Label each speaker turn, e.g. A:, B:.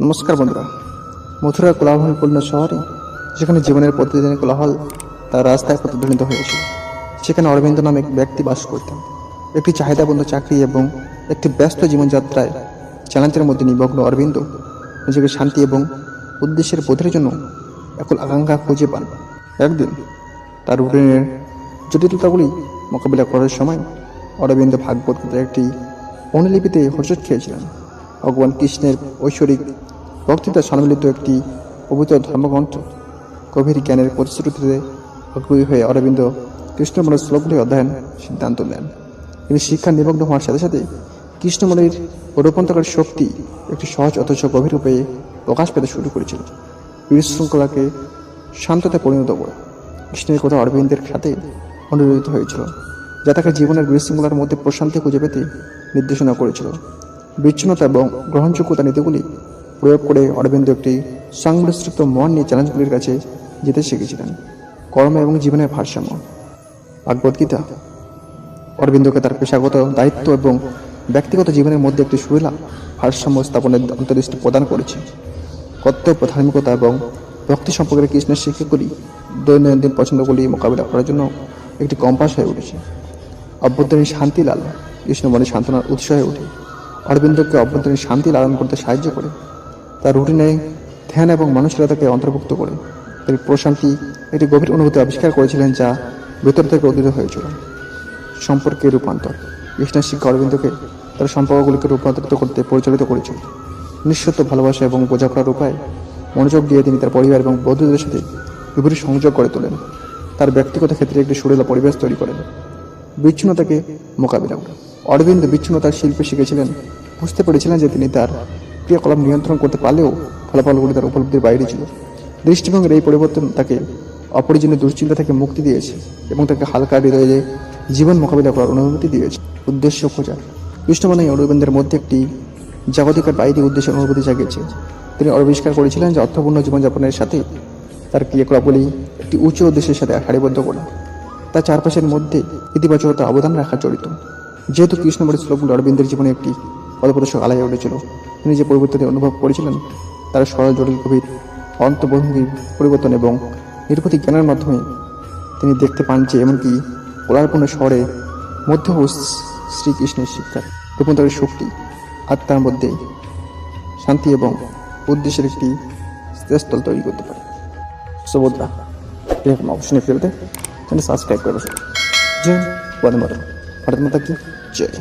A: নমস্কার বন্ধুরা। মথুরার কোলাহলপূর্ণ শহরে, যেখানে জীবনের প্রতিদিনের কোলাহল তার রাস্তায় প্রতিধ্বনিত হয়েছিল, সেখানে অরবিন্দ নামে এক ব্যক্তি বাস করতেন। একটি চাহিদাবন্ধ চাকরি এবং একটি ব্যস্ত জীবনযাত্রায় চ্যালেঞ্জের মধ্যে নিমগ্ন অরবিন্দ নিজেকে শান্তি এবং উদ্দেশ্যের বোধের জন্য একল আকাঙ্ক্ষা খুঁজে পান। একদিন তার রুটিনের জটিলতাগুলি মোকাবিলা করার সময় অরবিন্দ ভাগবত গীতার একটি অনুলিপিতে হোঁচট খেয়েছিলেন। ভগবান কৃষ্ণের ঐশ্বরিক বক্তৃতা সম্মিলিত একটি পবিত্র ধর্মগ্রন্থ। গভীর জ্ঞানের প্রতিশ্রুতিতে আগ্রহী হয়ে অরবিন্দ কৃষ্ণমূলের শ্লোকগুলি অধ্যয়ন সিদ্ধান্ত নেন। তিনি শিক্ষা নিমগ্ন হওয়ার সাথে সাথে কৃষ্ণমূলের রূপান্তরের শক্তি একটি সহজ অথচ গভীর উপায়ে প্রকাশ পেতে শুরু করেছিল। বিশৃঙ্খলাকে শান্ততে পরিণত করে কৃষ্ণের কথা অরবিন্দের সাথে অনুরোধিত হয়েছিল, যা তাকে জীবনের বিশৃঙ্খলার মধ্যে প্রশান্তি খুঁজে পেতে নির্দেশনা করেছিল। বিচ্ছিন্নতা এবং গ্রহণযোগ্যতা নীতিগুলি প্রয়োগ করে অরবিন্দ একটি সংমিশ্রিত মন নিয়ে চ্যালেঞ্জগুলির কাছে যেতে শিখেছিলেন। কর্ম এবং জীবনের ভারসাম্য। ভাগবদ্গীতা অরবিন্দকে তার পেশাগত দায়িত্ব এবং ব্যক্তিগত জীবনের মধ্যে একটি সুরেলা ভারসাম্য স্থাপনের অন্তর্দৃষ্টি প্রদান করেছে। কর্তব্য, ধার্মিকতা এবং ভক্তি সম্পর্কে কৃষ্ণের শিক্ষাগুলি দৈনন্দিন পছন্দগুলি মোকাবিলা করার জন্য একটি কম্পাস হয়ে উঠেছে। অভ্যন্তরীণ শান্তি লাল কৃষ্ণ মনে সান্ত্বনার উৎস হয়ে ওঠে। অরবিন্দকে অভ্যন্তরীণ শান্তি লালন করতে সাহায্য করে। তার রুটিনে ধ্যান এবং মানসিকতাকে অন্তর্ভুক্ত করে তিনি প্রশান্তি একটি গভীর অনুভূতি আবিষ্কার করেছিলেন, যা ভেতর থেকে উদ্ভূত হয়েছিল। সম্পর্কের রূপান্তর কৃষ্ণের শিক্ষা অরবিন্দকে তার সম্পর্কগুলিকে রূপান্তরিত করতে পরিচালিত করেছিল। নিঃস্বার্থ ভালোবাসা এবং বোঝাপড়ার উপায় মনোযোগ দিয়ে তিনি তার পরিবার এবং বন্ধুদের সাথে গভীর সংযোগ করে তোলেন। তার ব্যক্তিগত ক্ষেত্রে একটি সুরেলা পরিবেশ তৈরি করেন। বিচ্ছিন্নতাকে মোকাবিলা করেন অরবিন্দ বিচ্ছিন্নতার শিল্পে শিখেছিলেন। বুঝতে পেরেছিলেন যে তিনি তার ক্রিয়াকলাপ নিয়ন্ত্রণ করতে পারলেও ফলাফলগুলি তার উপলব্ধির বাইরে ছিল। দৃষ্টিভঙ্গির এই পরিবর্তন তাকে অপরিজনীয় দুশ্চিন্তা থেকে মুক্তি দিয়েছে এবং তাকে হালকা হৃদয়ে জীবন মোকাবিলা করার অনুমতি দিয়েছে। উদ্দেশ্য খোঁজা কৃষ্ণবাণী অরবিন্দের মধ্যে একটি জাগতিকের বাইরে উদ্দেশ্যের অনুভূতি জাগিয়েছে। তিনি আবিষ্কার করেছিলেন যে অর্থপূর্ণ জীবনযাপনের সাথে তার ক্রিয়াকলাপগুলি একটি উচ্চ উদ্দেশ্যের সাথে সারিবদ্ধ করে তার চারপাশের মধ্যে ইতিবাচকতা অবদান রাখা জড়িত। যেহেতু কৃষ্ণমূলের শ্লোকগুলি অরবিন্দের জীবনে একটি পদপ্রদর্শক আলাই উঠেছিল, তিনি যে পরিবর্তনটি অনুভব করেছিলেন তার সরল জটিল গভীর অন্তর্ভঙ্গির পরিবর্তন এবং নির্ভূতি জ্ঞানের মাধ্যমে তিনি দেখতে পান যে এমনকি কোলাহলপূর্ণ শহরের মধ্যেও শ্রীকৃষ্ণের শিক্ষার রূপান্তরের শক্তি আত্মার মধ্যে শান্তি এবং উদ্দেশ্যের একটি স্থল তৈরি করতে পারে। সুভদ্রা এরকম অবশ্যই ফেলতে চ্যানেল সাবস্ক্রাইব করে বসে। জয় বন্দে মাতরম। ভারত মাতা কি জয়।